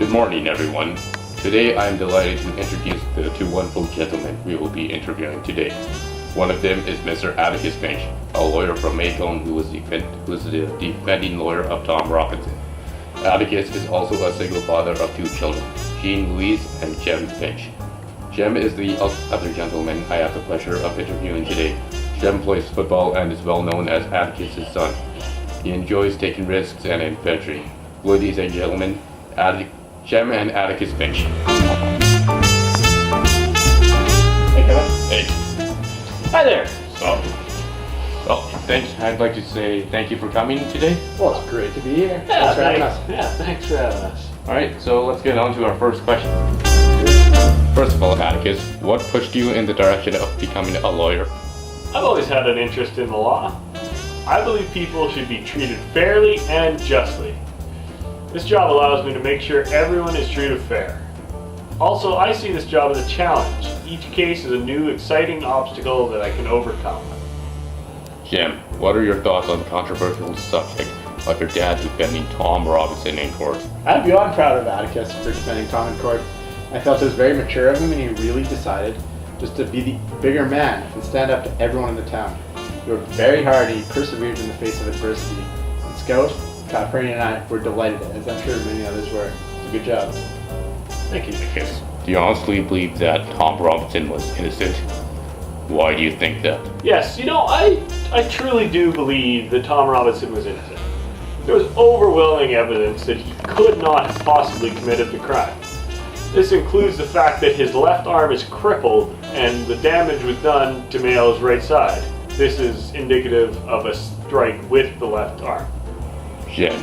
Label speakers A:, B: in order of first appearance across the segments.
A: Good morning, everyone. Today I am delighted to introduce the two wonderful gentlemen we will be interviewing today. One of them is Mr. Atticus Finch, a lawyer from Macomb who is the defending lawyer of Tom Robinson. Atticus is also a single father of two children, Jean Louise and Jem Finch. Jem is the other gentleman I have the pleasure of interviewing today. Jem plays football and is well known as Atticus' son. He enjoys taking risks and adventuring. Ladies and gentlemen, Jem and Atticus Finch.
B: Hey, Kevin.
A: Hey.
B: Hi there.
A: I'd like to say thank you for coming today.
B: Well, it's great to be here.
C: Yeah,
B: Thanks for having us.
C: thanks for having us.
A: Alright, so let's get on to our first question. First of all, Atticus, what pushed you in the direction of becoming a lawyer?
C: I've always had an interest in the law. I believe people should be treated fairly and justly. This job allows me to make sure everyone is treated fair. Also, I see this job as a challenge. Each case is a new, exciting obstacle that I can overcome.
A: Jem, what are your thoughts on the controversial subject of your dad defending Tom Robinson in court?
B: I'm beyond proud of Atticus for defending Tom in court. I felt it was very mature of him, and he really decided just to be the bigger man and stand up to everyone in the town. He worked very hard and he persevered in the face of adversity. And Scout, Catherine, and I were delighted, as I'm sure many others were. It's a good job.
C: Thank you.
A: Atticus, do you honestly believe that Tom Robinson was innocent? Why do you think that?
C: Yes, I truly do believe that Tom Robinson was innocent. There was overwhelming evidence that he could not have possibly committed the crime. This includes the fact that his left arm is crippled and the damage was done to Mayo's right side. This is indicative of a strike with the left arm.
A: Jem,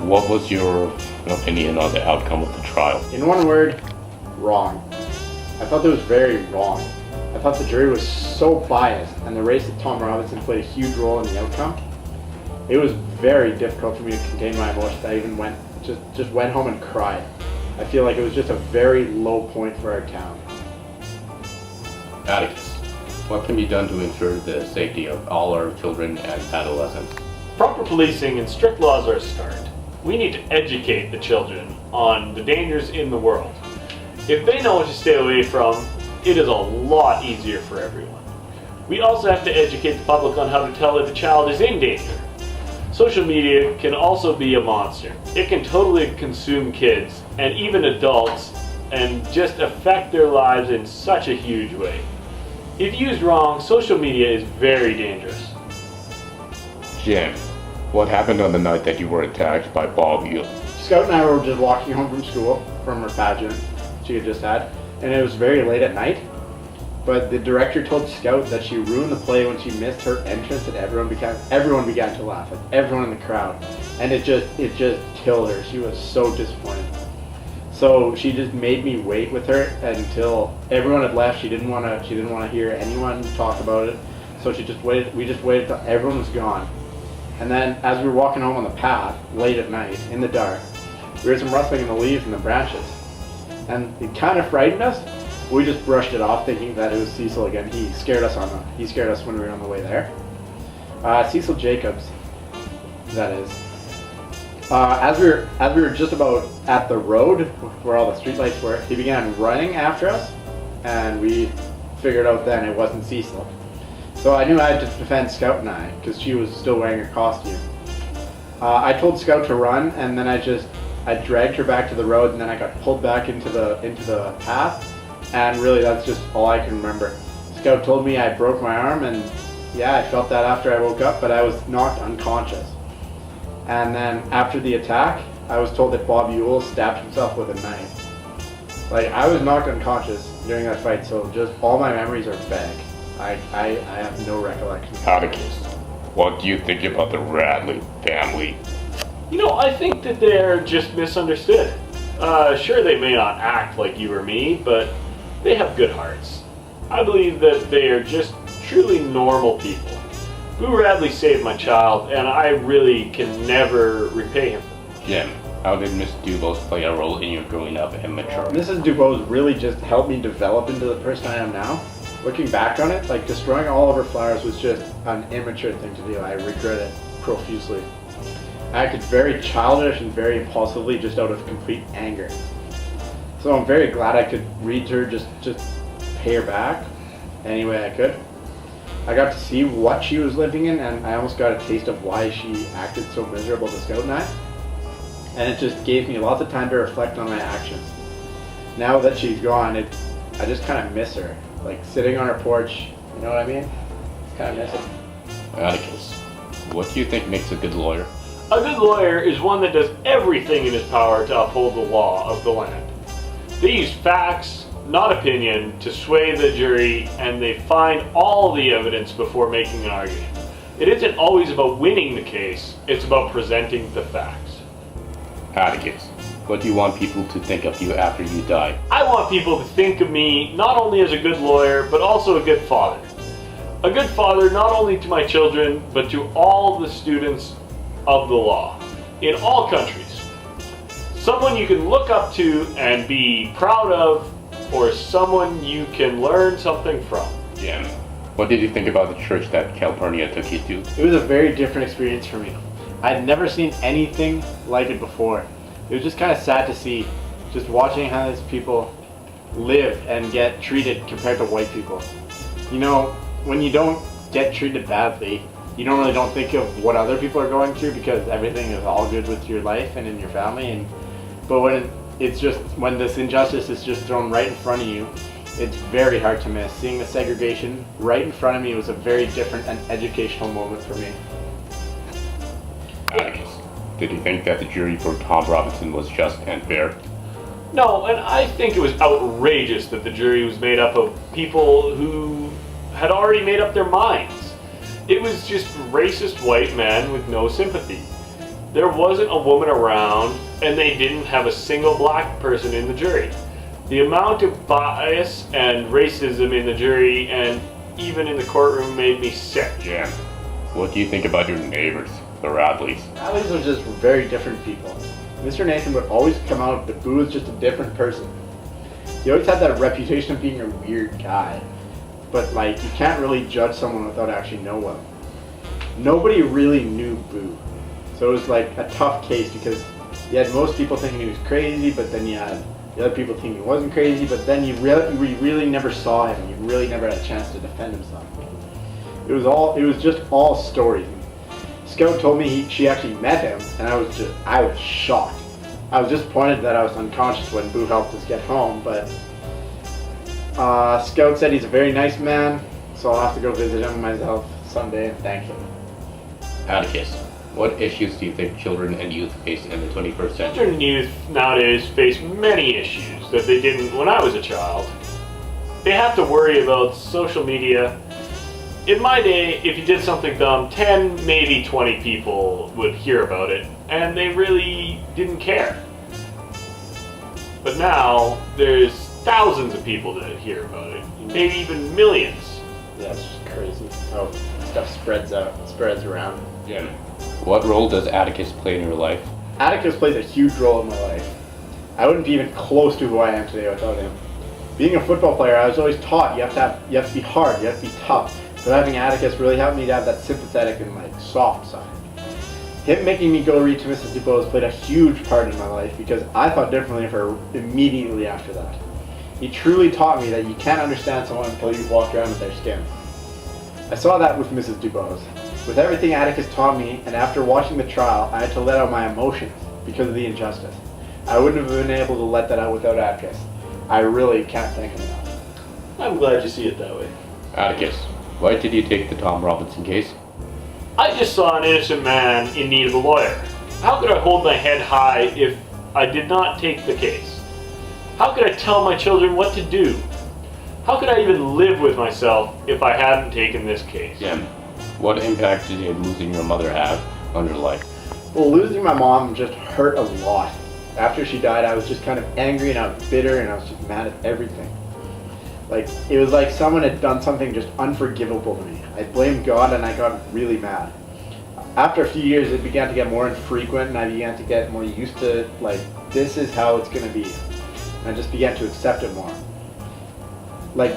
A: what was your opinion on the outcome of the trial?
B: In one word, wrong. I thought that was very wrong. I thought the jury was so biased, and the race that Tom Robinson played a huge role in the outcome. It was very difficult for me to contain my emotions. I even went home and cried. I feel like it was just a very low point for our town.
A: Atticus, what can be done to ensure the safety of all our children and adolescents?
C: Proper policing and strict laws are a start. We need to educate the children on the dangers in the world. If they know what to stay away from, it is a lot easier for everyone. We also have to educate the public on how to tell if a child is in danger. Social media can also be a monster. It can totally consume kids and even adults and just affect their lives in such a huge way. If used wrong, social media is very dangerous.
A: Jem, what happened on the night that you were attacked by Bob Yule?
B: Scout and I were just walking home from school, from her pageant she had just had, and it was very late at night. But the director told Scout that she ruined the play when she missed her entrance, and everyone began to laugh, like everyone in the crowd, and it just killed her. She was so disappointed. So she just made me wait with her until everyone had left. She didn't want to hear anyone talk about it. So she just waited. We just waited till everyone was gone. And then as we were walking home on the path late at night in the dark, we heard some rustling in the leaves and the branches, and it kind of frightened us. We just brushed it off, thinking that it was Cecil again. He scared us when we were on the way there. Cecil Jacobs, that is. As we were just about at the road where all the streetlights were, he began running after us, and we figured out then it wasn't Cecil. So I knew I had to defend Scout and I, because she was still wearing her costume. I told Scout to run, and then I dragged her back to the road, and then I got pulled back into the path. And really, that's just all I can remember. Scout told me I broke my arm, and yeah, I felt that after I woke up, but I was knocked unconscious. And then after the attack, I was told that Bob Yule stabbed himself with a knife. Like, I was knocked unconscious during that fight, so just all my memories are vague. I have no recollection.
A: Atticus, what do you think about the Radley family?
C: I think that they're just misunderstood. Sure, they may not act like you or me, but they have good hearts. I believe that they are just truly normal people. Boo Radley saved my child, and I really can never repay him.
A: Jem, how did Miss Dubose play a role in your growing up and maturing?
B: Mrs. Dubose really just helped me develop into the person I am now. Looking back on it, like destroying all of her flowers was just an immature thing to do. I regret it profusely. I acted very childish and very impulsively just out of complete anger. So I'm very glad I could read to her, just pay her back any way I could. I got to see what she was living in, and I almost got a taste of why she acted so miserable to Scout and I. And it just gave me lots of time to reflect on my actions. Now that she's gone, I just kind of miss her. Like sitting on her porch, you know what I mean? Kind of miss it.
A: Atticus, what do you think makes a good lawyer?
C: A good lawyer is one that does everything in his power to uphold the law of the land. They use facts, not opinion, to sway the jury, and they find all the evidence before making an argument. It isn't always about winning the case, it's about presenting the facts.
A: Atticus, what do you want people to think of you after you die?
C: I want people to think of me not only as a good lawyer, but also a good father. A good father not only to my children, but to all the students of the law, in all countries. Someone you can look up to and be proud of, or someone you can learn something from.
A: Jem, what did you think about the church that Calpurnia took you to?
B: It was a very different experience for me. I'd never seen anything like it before. It was just kind of sad to see, just watching how these people live and get treated compared to white people. You know, when you don't get treated badly, you don't think of what other people are going through because everything is all good with your life and in your family. But when this injustice is just thrown right in front of you, it's very hard to miss. Seeing the segregation right in front of me was a very different and educational moment for me.
A: Atticus, did you think that the jury for Tom Robinson was just and fair?
C: No, and I think it was outrageous that the jury was made up of people who had already made up their minds. It was just racist white men with no sympathy. There wasn't a woman around, and they didn't have a single black person in the jury. The amount of bias and racism in the jury and even in the courtroom made me sick.
A: Jem, what do you think about your neighbors, the Radleys?
B: Radleys are just very different people. Mr. Nathan would always come out, but Boo was just a different person. He always had that reputation of being a weird guy. But like, you can't really judge someone without actually knowing them. Nobody really knew Boo. So it was like a tough case because you had most people thinking he was crazy, but then you had the other people thinking he wasn't crazy, but then you really never saw him. You really never had a chance to defend himself. It was just all stories. Scout told me she actually met him, and I was shocked. I was disappointed that I was unconscious when Boo helped us get home, but Scout said he's a very nice man, so I'll have to go visit him myself someday and thank him.
A: Atticus, what issues do you think children and youth face in the 21st century?
C: Children and youth nowadays face many issues that they didn't when I was a child. They have to worry about social media. In my day, if you did something dumb, 10, maybe 20 people would hear about it, and they really didn't care. But now, there's thousands of people that hear about it, maybe even millions.
B: Yeah, it's just crazy how stuff spreads around.
A: Jem, what role does Atticus play in your life?
B: Atticus plays a huge role in my life. I wouldn't be even close to who I am today without him. Being a football player, I was always taught you have to be hard, you have to be tough. But having Atticus really helped me to have that sympathetic and like soft side. Him making me go read to Mrs. DuBose played a huge part in my life because I thought differently of her immediately after that. He truly taught me that you can't understand someone until you walk around with their skin. I saw that with Mrs. DuBose. With everything Atticus taught me, and after watching the trial, I had to let out my emotions because of the injustice. I wouldn't have been able to let that out without Atticus. I really can't thank him enough.
C: I'm glad you see it that way.
A: Atticus, why did you take the Tom Robinson case?
C: I just saw an innocent man in need of a lawyer. How could I hold my head high if I did not take the case? How could I tell my children what to do? How could I even live with myself if I hadn't taken this case?
A: Jem, what impact did losing your mother have on your life?
B: Well, losing my mom just hurt a lot. After she died, I was just kind of angry and I was bitter and I was just mad at everything. Like, it was like someone had done something just unforgivable to me. I blamed God and I got really mad. After a few years, it began to get more infrequent and I began to get more used to, like, this is how it's going to be. And I just began to accept it more. Like,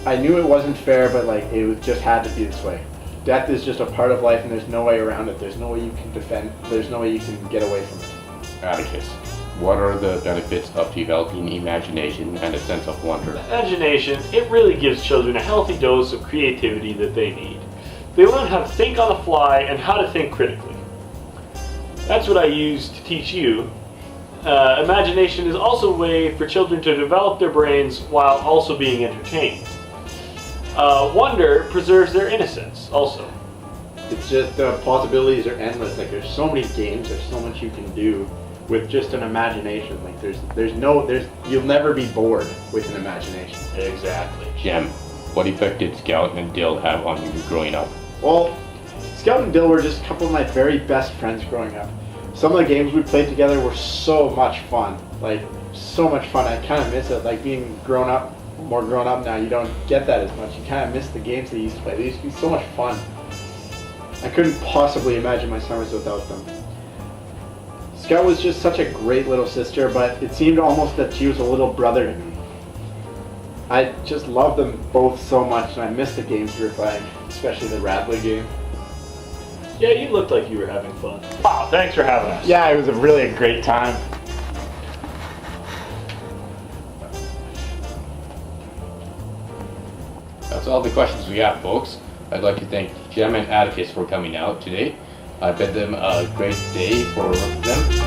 B: I knew it wasn't fair, but like, it just had to be this way. death is just a part of life, and there's no way around it. There's no way you can defend. There's no way you can get away from it.
A: Atticus, what are the benefits of developing imagination and a sense of wonder?
C: Imagination, it really gives children a healthy dose of creativity that they need. They learn how to think on the fly and how to think critically. That's what I use to teach you. Imagination is also a way for children to develop their brains while also being entertained. Wonder preserves their innocence also.
B: It's just the possibilities are endless. Like there's so many games, there's so much you can do with just an imagination. Like you'll never be bored with an imagination.
C: Exactly.
A: Jem, what effect did Scout and Dill have on you growing up?
B: Well, Scout and Dill were just a couple of my very best friends growing up. Some of the games we played together were so much fun. Like, so much fun. I kind of miss it. Like, being more grown up now, you don't get that as much. You kind of miss the games they used to play. They used to be so much fun. I couldn't possibly imagine my summers without them. Scout was just such a great little sister, but it seemed almost that she was a little brother to me. I just loved them both so much, and I miss the games we were playing, especially the Radley game.
C: Yeah, you looked like you were having fun. Wow, thanks for having us.
B: Yeah, it was really a great time.
A: That's all the questions we have, folks. I'd like to thank Jem and Atticus for coming out today. I bid them a great day for them.